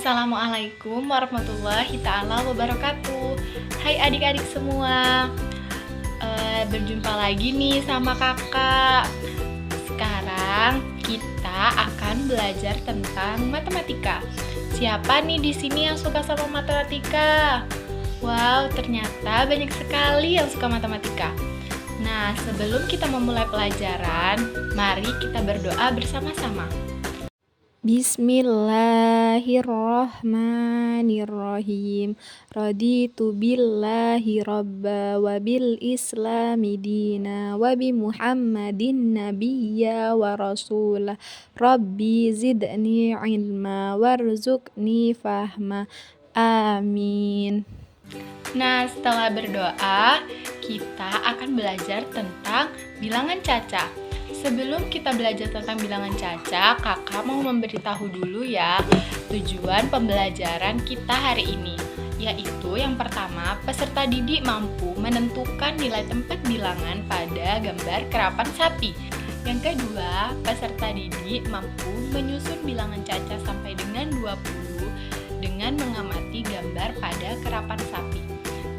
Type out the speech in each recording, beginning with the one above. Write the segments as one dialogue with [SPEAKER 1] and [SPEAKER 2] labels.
[SPEAKER 1] Assalamualaikum warahmatullahi ta'ala wabarakatuh. Hai adik-adik semua, berjumpa lagi nih sama kakak. Sekarang kita akan belajar tentang matematika. Siapa nih di sini yang suka sama matematika? Wow, ternyata banyak sekali yang suka matematika. Nah, sebelum kita memulai pelajaran, mari kita berdoa bersama-sama.
[SPEAKER 2] Bismillahirrahmanirrahim. Raditu billahi rabba wa bil islami dina wa bi muhammadin nabiyya wa rasulah. Rabbi zidni ilma warzuqni fahma. Amin.
[SPEAKER 1] Nah, setelah berdoa, kita akan belajar tentang bilangan cacah. Sebelum kita belajar tentang bilangan cacah, kakak mau memberitahu dulu ya tujuan pembelajaran kita hari ini. Yaitu yang pertama, peserta didik mampu menentukan nilai tempat bilangan pada gambar kerapan sapi. Yang kedua, peserta didik mampu menyusun bilangan cacah sampai dengan 20 dengan mengamati gambar pada kerapan sapi.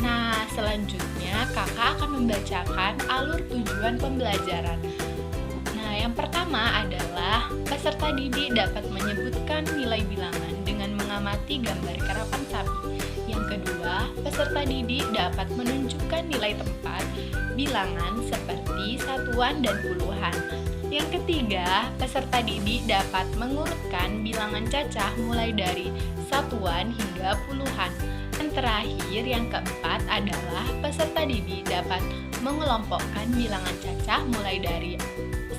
[SPEAKER 1] Nah, selanjutnya kakak akan membacakan alur tujuan pembelajaran. Yang pertama adalah peserta didik dapat menyebutkan nilai bilangan dengan mengamati gambar kerapan sapi. Yang kedua, peserta didik dapat menunjukkan nilai tempat bilangan seperti satuan dan puluhan. Yang ketiga, peserta didik dapat mengurutkan bilangan cacah mulai dari satuan hingga puluhan. Dan terakhir, yang keempat adalah peserta didik dapat mengelompokkan bilangan cacah mulai dari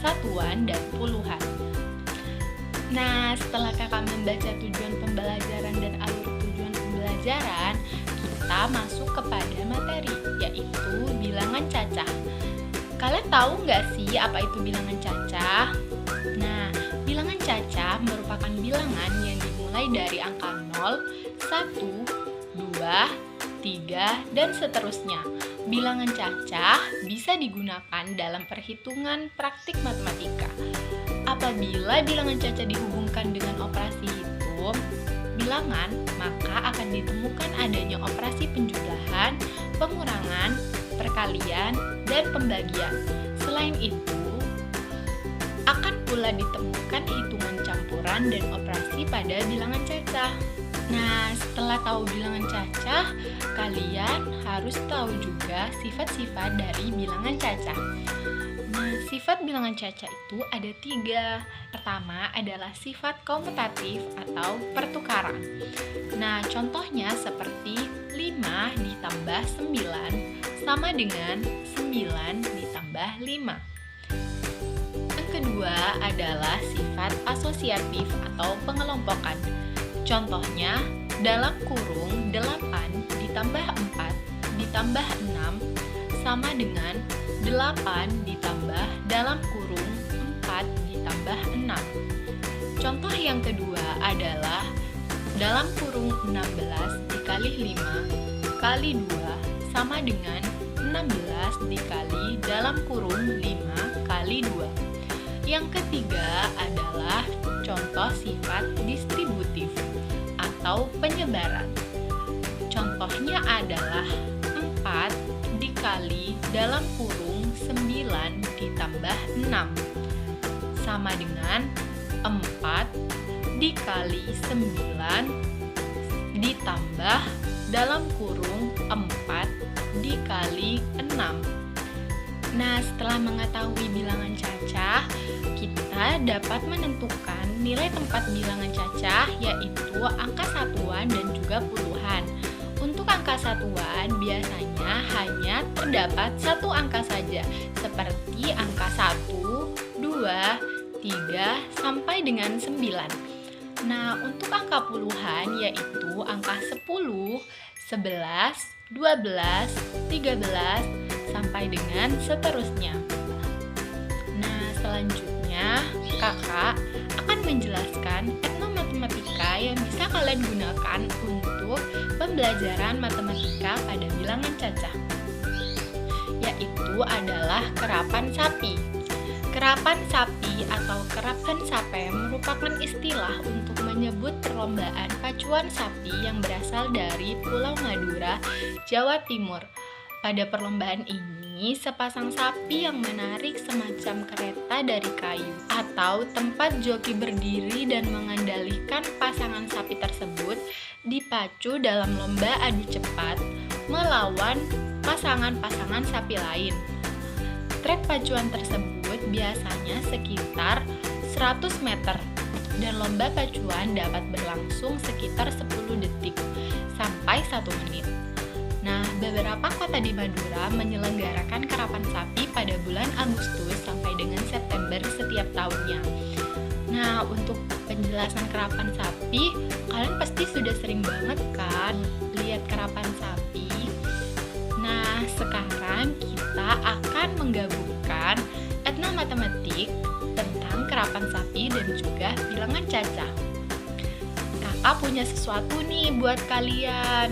[SPEAKER 1] satuan dan puluhan. Nah, setelah kakak membaca tujuan pembelajaran dan alur tujuan pembelajaran, kita masuk kepada materi, yaitu bilangan cacah. Kalian tahu nggak sih apa itu bilangan cacah? Nah, bilangan cacah merupakan bilangan yang dimulai dari angka 0, 1, 2, 3, dan seterusnya. Bilangan cacah bisa digunakan dalam perhitungan praktik matematika. Apabila bilangan cacah dihubungkan dengan operasi hitung bilangan, maka akan ditemukan adanya operasi penjumlahan, pengurangan, perkalian, dan pembagian. Selain itu, akan pula ditemukan hitungan campuran dan operasi pada bilangan cacah. Nah, setelah tahu bilangan cacah, kalian harus tahu juga sifat-sifat dari bilangan cacah. Nah, sifat bilangan cacah itu ada 3. Pertama adalah sifat komutatif atau pertukaran. Nah, contohnya seperti 5 ditambah 9 sama dengan 9 ditambah 5. Yang kedua adalah sifat asosiatif atau pengelompokan. Contohnya, dalam kurung 8 ditambah 4 ditambah 6 sama dengan 8 ditambah dalam kurung 4 ditambah 6. Contoh yang kedua adalah dalam kurung 16 dikali 5 kali 2 sama dengan 16 dikali dalam kurung 5 kali 2. Yang ketiga adalah contoh sifat distributif atau penyebaran. Contohnya adalah 4 dikali dalam kurung 9 ditambah 6 sama dengan 4 dikali 9 ditambah dalam kurung 4 dikali 6. Nah, setelah mengetahui bilangan cacah, kita dapat menentukan nilai tempat bilangan cacah, yaitu angka satuan dan juga puluhan. Untuk angka satuan biasanya hanya terdapat satu angka saja, seperti angka 1, 2, 3, sampai dengan 9. Nah, untuk angka puluhan yaitu angka 10, 11, 12, 13, sampai dengan seterusnya. Nah, selanjutnya kakak akan menjelaskan etnomatematika yang bisa kalian gunakan untuk pembelajaran matematika pada bilangan cacah, yaitu adalah kerapan sapi. Kerapan sapi atau kerapan sape merupakan istilah untuk menyebut perlombaan pacuan sapi yang berasal dari Pulau Madura, Jawa Timur. Pada perlombaan ini, sepasang sapi yang menarik semacam kereta dari kayu atau tempat joki berdiri dan mengendalikan pasangan sapi tersebut dipacu dalam lomba adu cepat melawan pasangan-pasangan sapi lain. Trek pacuan tersebut biasanya sekitar 100 meter dan lomba pacuan dapat berlangsung sekitar 10 detik sampai 1 menit. Nah, beberapa kota di Madura menyelenggarakan karapan sapi pada bulan Agustus sampai dengan September setiap tahunnya. Nah, untuk penjelasan karapan sapi, kalian pasti sudah sering banget kan lihat karapan sapi. Nah, sekarang kita akan menggabungkan etnomatematik tentang karapan sapi dan juga bilangan caca. Kakak punya sesuatu nih buat kalian.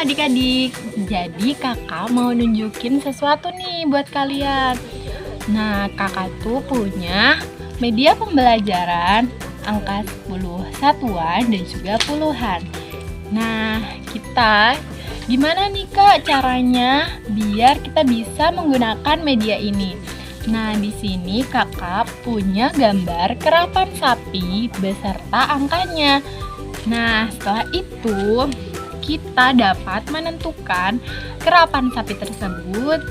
[SPEAKER 1] Adik-adik, jadi kakak mau nunjukin sesuatu nih buat kalian. Nah, kakak tuh punya media pembelajaran angka 10 satuan dan juga puluhan. Nah, kita gimana nih kak caranya biar kita bisa menggunakan media ini? Nah, di sini kakak punya gambar karapan sapi beserta angkanya. Nah, setelah itu kita dapat menentukan karapan sapi tersebut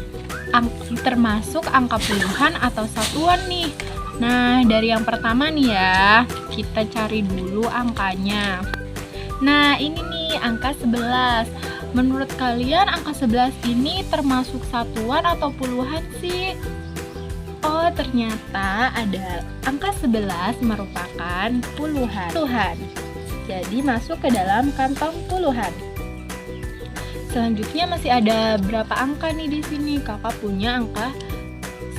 [SPEAKER 1] termasuk angka puluhan atau satuan nih. Nah, dari yang pertama nih ya, kita cari dulu angkanya. Nah, ini nih angka 11. Menurut kalian angka 11 ini termasuk satuan atau puluhan sih? Oh, ternyata ada angka 11 merupakan puluhan. Jadi masuk ke dalam kantong puluhan. Selanjutnya masih ada berapa angka nih di sini? Kakak punya angka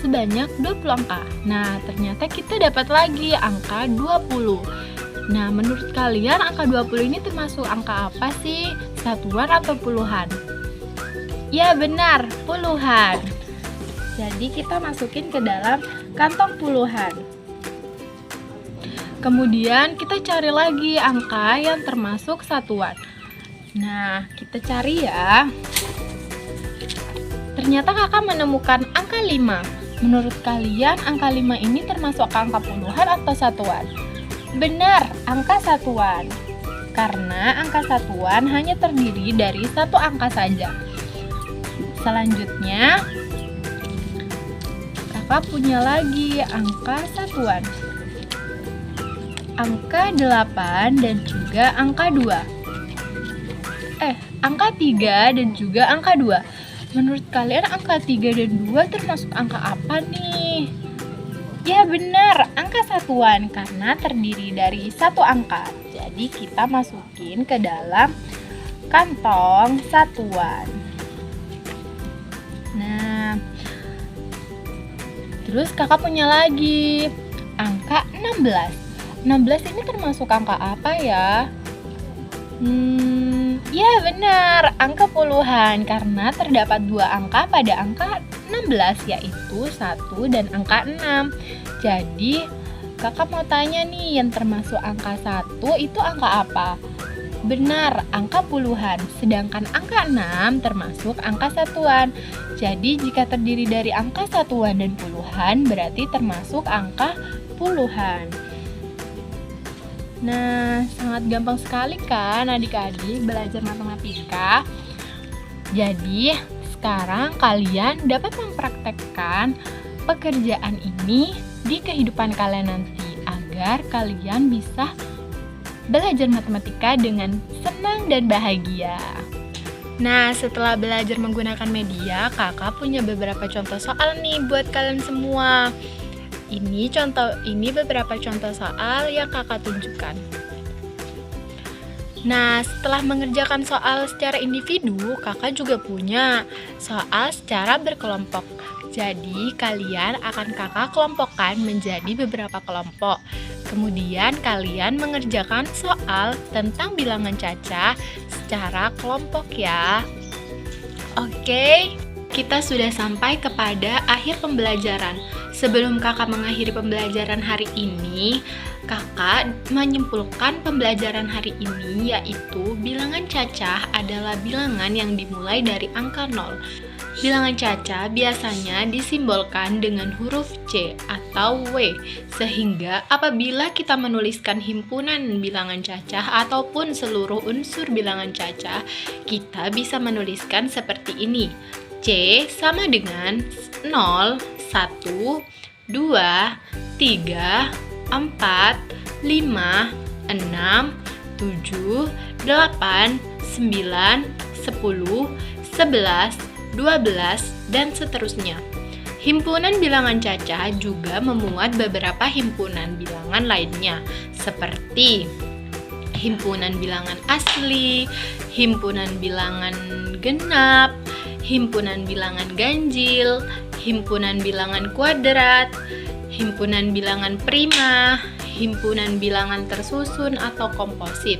[SPEAKER 1] sebanyak 20 angka. Nah, ternyata kita dapat lagi angka 20. Nah, menurut kalian angka 20 ini termasuk angka apa sih? Satuan atau puluhan? Ya, benar, puluhan. Jadi kita masukin ke dalam kantong puluhan. Kemudian kita cari lagi angka yang termasuk satuan. Nah, kita cari ya. Ternyata kakak menemukan angka 5. Menurut kalian angka 5 ini termasuk angka puluhan atau satuan? Benar, angka satuan. Karena angka satuan hanya terdiri dari satu angka saja. Selanjutnya, kakak punya lagi angka satuan. Angka 8 dan juga angka 2. Angka 3 dan juga angka 2. Menurut kalian angka 3 dan 2 termasuk angka apa nih? Ya benar, angka satuan karena terdiri dari satu angka. Jadi kita masukin ke dalam kantong satuan. Nah, terus kakak punya lagi angka 16. 16 ini termasuk angka apa ya? Ya benar, angka puluhan karena terdapat dua angka pada angka 16 yaitu 1 dan angka 6. Jadi Kakak mau tanya nih, yang termasuk angka 1 itu angka apa? Benar, angka puluhan. Sedangkan angka 6 termasuk angka satuan. Jadi jika terdiri dari angka satuan dan puluhan berarti termasuk angka puluhan. Nah, sangat gampang sekali kan adik-adik belajar matematika. Jadi, sekarang kalian dapat mempraktekkan pekerjaan ini di kehidupan kalian nanti agar kalian bisa belajar matematika dengan senang dan bahagia. Nah, setelah belajar menggunakan media, kakak punya beberapa contoh soal nih buat kalian semua. Ini beberapa contoh soal yang kakak tunjukkan. Nah, setelah mengerjakan soal secara individu, kakak juga punya soal secara berkelompok. Jadi, kalian akan kakak kelompokkan menjadi beberapa kelompok. Kemudian, kalian mengerjakan soal tentang bilangan cacah secara kelompok ya. Oke, kita sudah sampai kepada akhir pembelajaran. Sebelum kakak mengakhiri pembelajaran hari ini, kakak menyimpulkan pembelajaran hari ini yaitu bilangan cacah adalah bilangan yang dimulai dari angka 0. Bilangan cacah biasanya disimbolkan dengan huruf C atau W, sehingga apabila kita menuliskan himpunan bilangan cacah ataupun seluruh unsur bilangan cacah, kita bisa menuliskan seperti ini. C sama dengan 0, 1, 2, 3, 4, 5, 6, 7, 8, 9, 10, 11, 12, dan seterusnya. Himpunan bilangan cacah juga memuat beberapa himpunan bilangan lainnya, seperti himpunan bilangan asli, himpunan bilangan genap, himpunan bilangan ganjil, himpunan bilangan kuadrat, himpunan bilangan prima, himpunan bilangan tersusun atau komposit.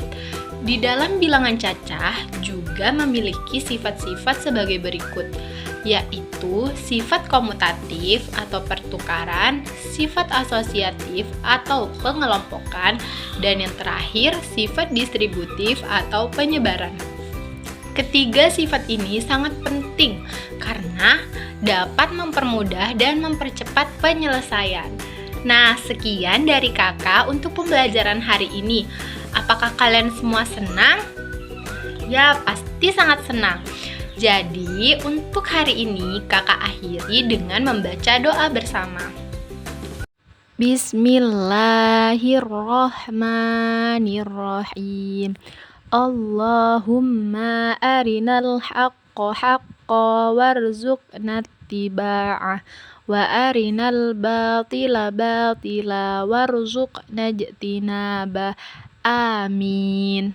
[SPEAKER 1] Di dalam bilangan cacah juga memiliki sifat-sifat sebagai berikut, yaitu sifat komutatif atau pertukaran, sifat asosiatif atau pengelompokan, dan yang terakhir sifat distributif atau penyebaran. Ketiga sifat ini sangat penting karena dapat mempermudah dan mempercepat penyelesaian. Nah, sekian dari kakak untuk pembelajaran hari ini. Apakah kalian semua senang? Ya, pasti sangat senang. Jadi, untuk hari ini kakak akhiri dengan membaca doa bersama. Bismillahirrahmanirrahim. Allahumma arinal haqqa haqqa warzuqna ittiba'ah wa arinal batila batila warzuqna ijtinabah. Amin.